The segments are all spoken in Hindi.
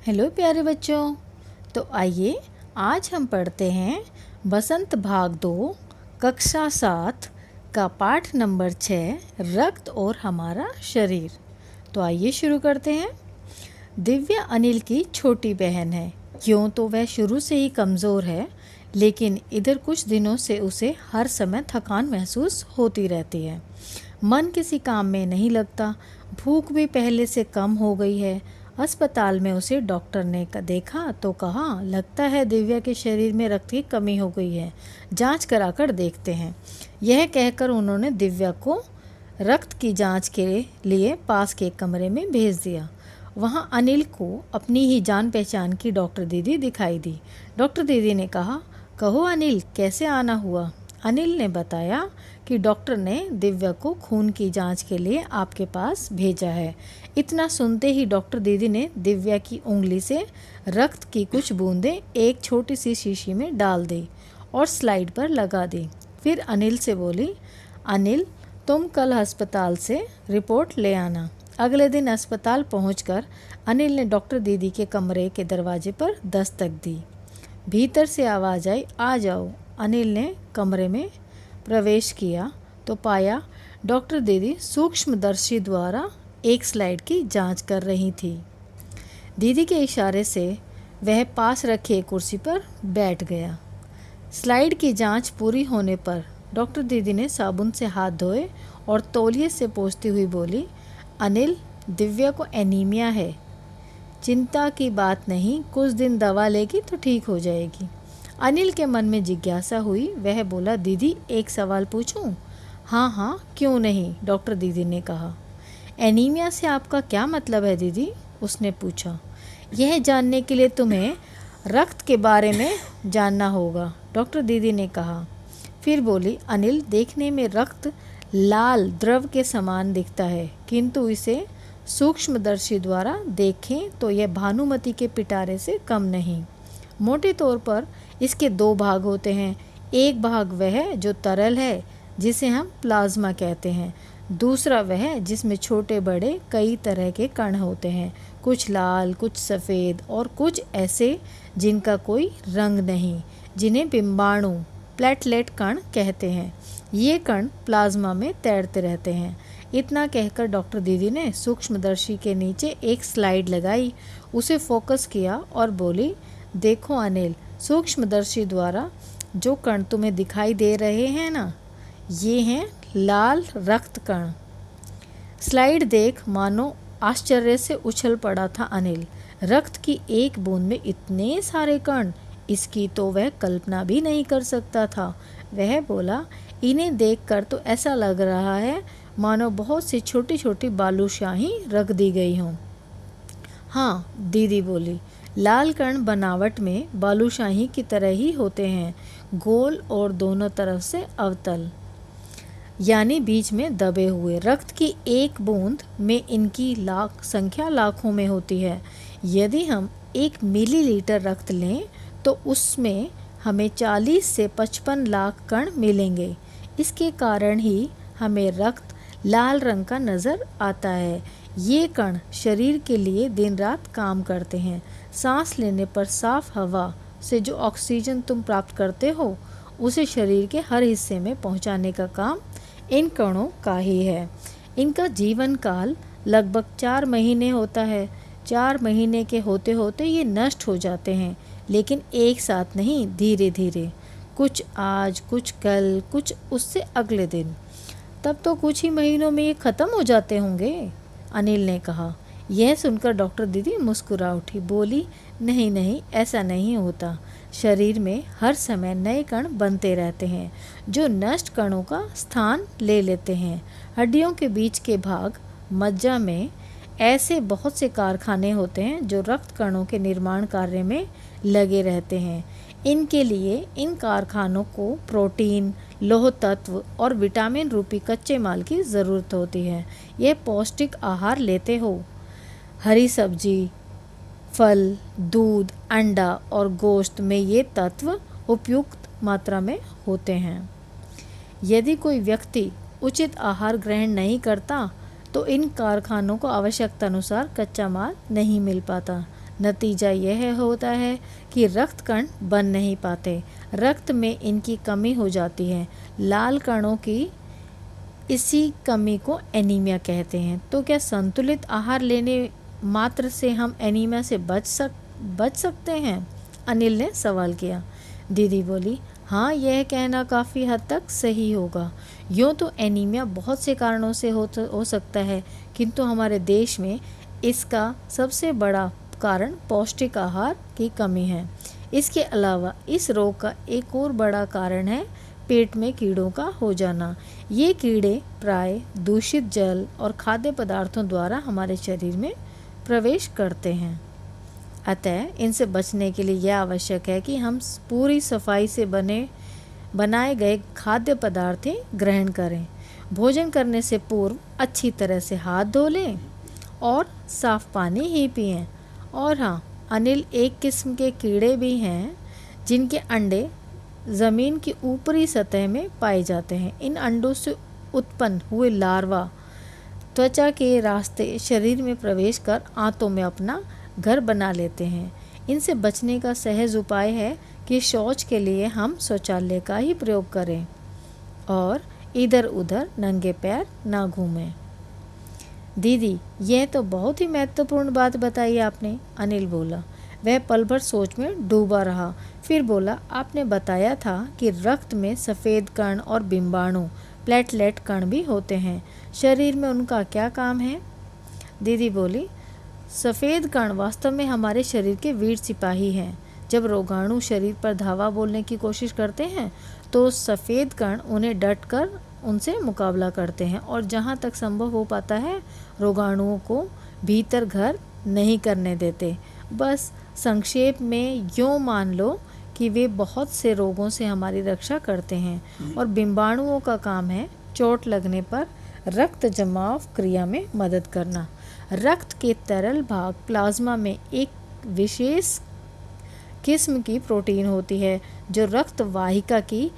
हेलो प्यारे बच्चों। तो आइए आज हम पढ़ते हैं बसंत भाग 2 कक्षा 7 का पाठ नंबर 6 रक्त और हमारा शरीर। तो आइए शुरू करते हैं। दिव्या अनिल की छोटी बहन है। यूँ तो वह शुरू से ही कमज़ोर है, लेकिन इधर कुछ दिनों से उसे हर समय थकान महसूस होती रहती है। मन किसी काम में नहीं लगता। भूख भी पहले से कम हो गई है। अस्पताल में उसे डॉक्टर ने देखा तो कहा, लगता है दिव्या के शरीर में रक्त की कमी हो गई है, जांच कराकर देखते हैं। यह कहकर उन्होंने दिव्या को रक्त की जांच के लिए पास के कमरे में भेज दिया। वहाँ अनिल को अपनी ही जान पहचान की डॉक्टर दीदी दिखाई दी। डॉक्टर दीदी ने कहा, कहो अनिल, कैसे आना हुआ? अनिल ने बताया कि डॉक्टर ने दिव्या को खून की जांच के लिए आपके पास भेजा है। इतना सुनते ही डॉक्टर दीदी ने दिव्या की उंगली से रक्त की कुछ बूंदें एक छोटी सी शीशी में डाल दी और स्लाइड पर लगा दी। फिर अनिल से बोली, अनिल, तुम कल अस्पताल से रिपोर्ट ले आना। अगले दिन अस्पताल पहुंचकर अनिल ने डॉक्टर दीदी के कमरे के दरवाजे पर दस्तक दी। भीतर से आवाज़ आई, आ जाओ। अनिल ने कमरे में प्रवेश किया तो पाया डॉक्टर दीदी सूक्ष्मदर्शी द्वारा एक स्लाइड की जांच कर रही थी। दीदी के इशारे से वह पास रखे कुर्सी पर बैठ गया। स्लाइड की जांच पूरी होने पर डॉक्टर दीदी ने साबुन से हाथ धोए और तौलिए से पोंछती हुई बोली, अनिल, दिव्या को एनीमिया है। चिंता की बात नहीं, कुछ दिन दवा लेगी तो ठीक हो जाएगी। अनिल के मन में जिज्ञासा हुई। वह बोला, दीदी एक सवाल पूछूं? हाँ हाँ, क्यों नहीं, डॉक्टर दीदी ने कहा। एनीमिया से आपका क्या मतलब है दीदी? उसने पूछा। यह जानने के लिए तुम्हें रक्त के बारे में जानना होगा, डॉक्टर दीदी ने कहा। फिर बोली, अनिल, देखने में रक्त लाल द्रव के समान दिखता है, किंतु इसे सूक्ष्मदर्शी द्वारा देखें तो यह भानुमति के पिटारे से कम नहीं। मोटे तौर पर इसके दो भाग होते हैं। एक भाग वह जो तरल है, जिसे हम प्लाज्मा कहते हैं। दूसरा वह जिसमें छोटे बड़े कई तरह के कण होते हैं, कुछ लाल, कुछ सफ़ेद और कुछ ऐसे जिनका कोई रंग नहीं, जिन्हें बिंबाणु प्लेटलेट कण कहते हैं। ये कण प्लाज्मा में तैरते रहते हैं। इतना कहकर डॉक्टर दीदी ने सूक्ष्मदर्शी के नीचे एक स्लाइड लगाई, उसे फोकस किया और बोली, देखो अनिल, सूक्ष्मदर्शी द्वारा जो कण तुम्हें दिखाई दे रहे हैं ना, ये हैं लाल रक्त कण। स्लाइड देख मानो आश्चर्य से उछल पड़ा था अनिल। रक्त की एक बूंद में इतने सारे कण, इसकी तो वह कल्पना भी नहीं कर सकता था। वह बोला, इन्हें देखकर तो ऐसा लग रहा है मानो बहुत सी छोटी छोटी बालूशाही रख दी गई हों। हाँ, दीदी बोली, लाल कण बनावट में बालूशाही की तरह ही होते हैं, गोल और दोनों तरफ से अवतल, यानी बीच में दबे हुए। रक्त की एक बूंद में इनकी संख्या लाखों में होती है। यदि हम 1 मिलीलीटर रक्त लें तो उसमें हमें 40 से 55 लाख कण मिलेंगे। इसके कारण ही हमें रक्त लाल रंग का नज़र आता है। ये कण शरीर के लिए दिन रात काम करते हैं। सांस लेने पर साफ हवा से जो ऑक्सीजन तुम प्राप्त करते हो, उसे शरीर के हर हिस्से में पहुंचाने का काम इन कणों का ही है। इनका जीवन काल लगभग 4 महीने होता है। 4 महीने के होते होते ये नष्ट हो जाते हैं, लेकिन एक साथ नहीं, धीरे धीरे, कुछ आज, कुछ कल, कुछ उससे अगले दिन। तब तो कुछ ही महीनों में ये ख़त्म हो जाते होंगे, अनिल ने कहा। यह सुनकर डॉक्टर दीदी मुस्कुरा उठी, बोली, नहीं नहीं, ऐसा नहीं होता। शरीर में हर समय नए कण बनते रहते हैं, जो नष्ट कणों का स्थान ले लेते हैं। हड्डियों के बीच के भाग मज्जा में ऐसे बहुत से कारखाने होते हैं जो रक्त कणों के निर्माण कार्य में लगे रहते हैं। इनके लिए इन कारखानों को प्रोटीन, लौह तत्व और विटामिन रूपी कच्चे माल की ज़रूरत होती है। यह पौष्टिक आहार लेते हो, हरी सब्जी, फल, दूध, अंडा और गोश्त में ये तत्व उपयुक्त मात्रा में होते हैं। यदि कोई व्यक्ति उचित आहार ग्रहण नहीं करता तो इन कारखानों को आवश्यकता अनुसार कच्चा माल नहीं मिल पाता। नतीजा यह होता है कि रक्त कण बन नहीं पाते, रक्त में इनकी कमी हो जाती है। लाल कणों की इसी कमी को एनीमिया कहते हैं। तो क्या संतुलित आहार लेने मात्र से हम एनीमिया से बच सकते हैं? अनिल ने सवाल किया। दीदी बोली, हाँ, यह कहना काफ़ी हद तक सही होगा। यूँ तो एनीमिया बहुत से कारणों से हो सकता है, किंतु हमारे देश में इसका सबसे बड़ा कारण पौष्टिक आहार की कमी है। इसके अलावा इस रोग का एक और बड़ा कारण है पेट में कीड़ों का हो जाना। ये कीड़े प्राय दूषित जल और खाद्य पदार्थों द्वारा हमारे शरीर में प्रवेश करते हैं। अतः इनसे बचने के लिए यह आवश्यक है कि हम पूरी सफाई से बनाए गए खाद्य पदार्थ ग्रहण करें। भोजन करने से पूर्व अच्छी तरह से हाथ धो लें और साफ पानी ही पिएं। और हाँ अनिल, एक किस्म के कीड़े भी हैं जिनके अंडे ज़मीन की ऊपरी सतह में पाए जाते हैं। इन अंडों से उत्पन्न हुए लार्वा त्वचा के रास्ते शरीर में प्रवेश कर आंतों में अपना घर बना लेते हैं। इनसे बचने का सहज उपाय है कि शौच के लिए हम शौचालय का ही प्रयोग करें और इधर उधर नंगे पैर ना घूमें। दीदी, यह तो बहुत ही महत्वपूर्ण बात बताई आपने, अनिल बोला। वह पल भर सोच में डूबा रहा, फिर बोला, आपने बताया था कि रक्त में सफ़ेद कण और बिंबाणु प्लेटलेट कण भी होते हैं। शरीर में उनका क्या काम है? दीदी बोली, सफ़ेद कण वास्तव में हमारे शरीर के वीर सिपाही हैं। जब रोगाणु शरीर पर धावा बोलने की कोशिश करते हैं तो सफ़ेद कण उन्हें डटकर उनसे मुकाबला करते हैं और जहाँ तक संभव हो पाता है रोगाणुओं को भीतर घर नहीं करने देते। बस संक्षेप में यूँ मान लो कि वे बहुत से रोगों से हमारी रक्षा करते हैं और बिंबाणुओं का काम है चोट लगने पर रक्त जमाव क्रिया में मदद करना। रक्त के तरल भाग प्लाज्मा में एक विशेष किस्म की प्रोटीन होती है जो रक्त वाहिका की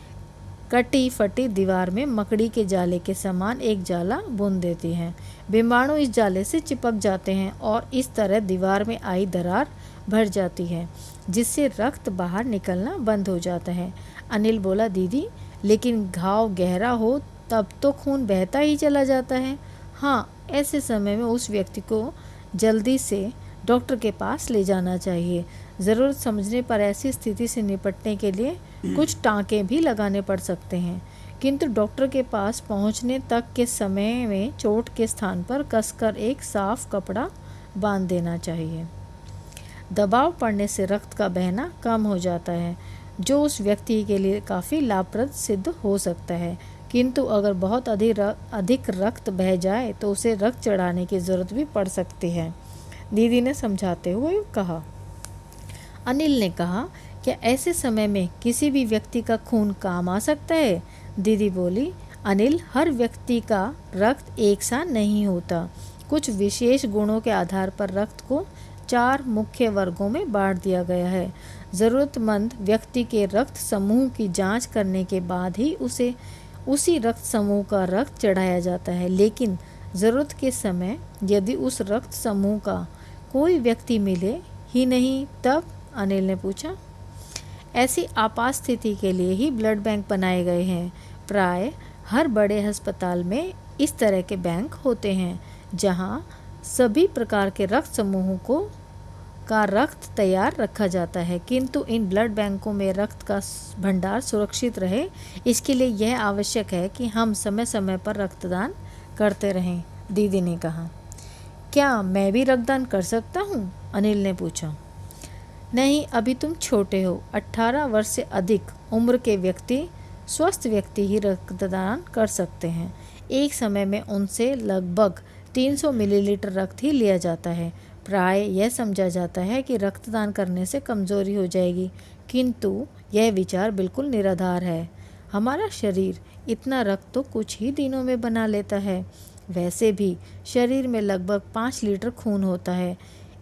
कटी फटी दीवार में मकड़ी के जाले के समान एक जाला बुन देती है। बिंबाणु इस जाले से चिपक जाते हैं और इस तरह दीवार में आई दरार भर जाती है जिससे रक्त बाहर निकलना बंद हो जाता है। अनिल बोला, दीदी, लेकिन घाव गहरा हो तब तो खून बहता ही चला जाता है। हाँ, ऐसे समय में उस व्यक्ति को जल्दी से डॉक्टर के पास ले जाना चाहिए। ज़रूरत समझने पर ऐसी स्थिति से निपटने के लिए कुछ टाँके भी लगाने पड़ सकते हैं, किंतु डॉक्टर के पास पहुंचने तक के समय में चोट के स्थान पर कसकर एक साफ कपड़ा बांध देना चाहिए। दबाव पड़ने से रक्त का बहना कम हो जाता है, जो उस व्यक्ति के लिए काफ़ी लाभप्रद सिद्ध हो सकता है। किंतु अगर बहुत अधिक रक्त बह जाए तो उसे रक्त चढ़ाने की ज़रूरत भी पड़ सकती है, दीदी ने समझाते हुए कहा। अनिल ने कहा, क्या ऐसे समय में किसी भी व्यक्ति का खून काम आ सकता है? दीदी बोली, अनिल, हर व्यक्ति का रक्त एक सा नहीं होता। कुछ विशेष गुणों के आधार पर रक्त को 4 मुख्य वर्गों में बांट दिया गया है। ज़रूरतमंद व्यक्ति के रक्त समूह की जांच करने के बाद ही उसे उसी रक्त समूह का रक्त चढ़ाया जाता है, लेकिन ज़रूरत के समय यदि उस रक्त समूह का कोई व्यक्ति मिले ही नहीं तब? अनिल ने पूछा। ऐसी आपात स्थिति के लिए ही ब्लड बैंक बनाए गए हैं। प्राय हर बड़े अस्पताल में इस तरह के बैंक होते हैं जहां सभी प्रकार के रक्त समूहों का रक्त तैयार रखा जाता है, किंतु इन ब्लड बैंकों में रक्त का भंडार सुरक्षित रहे इसके लिए यह आवश्यक है कि हम समय समय पर रक्तदान करते रहें, दीदी ने कहा। क्या मैं भी रक्तदान कर सकता हूँ? अनिल ने पूछा। नहीं, अभी तुम छोटे हो। 18 वर्ष से अधिक उम्र के व्यक्ति, स्वस्थ व्यक्ति ही रक्तदान कर सकते हैं। एक समय में उनसे लगभग 300 मिलीलीटर रक्त ही लिया जाता है। प्राय यह समझा जाता है कि रक्तदान करने से कमज़ोरी हो जाएगी, किंतु यह विचार बिल्कुल निराधार है। हमारा शरीर इतना रक्त तो कुछ ही दिनों में बना लेता है। वैसे भी शरीर में लगभग 5 लीटर खून होता है।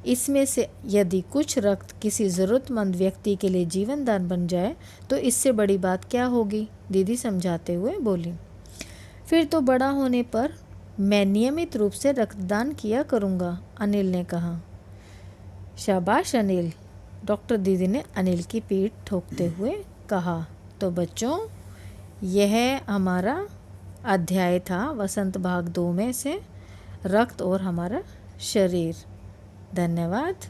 इसमें से यदि कुछ रक्त किसी ज़रूरतमंद व्यक्ति के लिए जीवन दान बन जाए तो इससे बड़ी बात क्या होगी, दीदी समझाते हुए बोली। फिर तो बड़ा होने पर मैं नियमित रूप से रक्तदान किया करूँगा, अनिल ने कहा। शाबाश अनिल, डॉक्टर दीदी ने अनिल की पीठ ठोकते हुए कहा। तो बच्चों, यह हमारा अध्याय था वसंत भाग 2 में से रक्त और हमारा शरीर। धन्यवाद।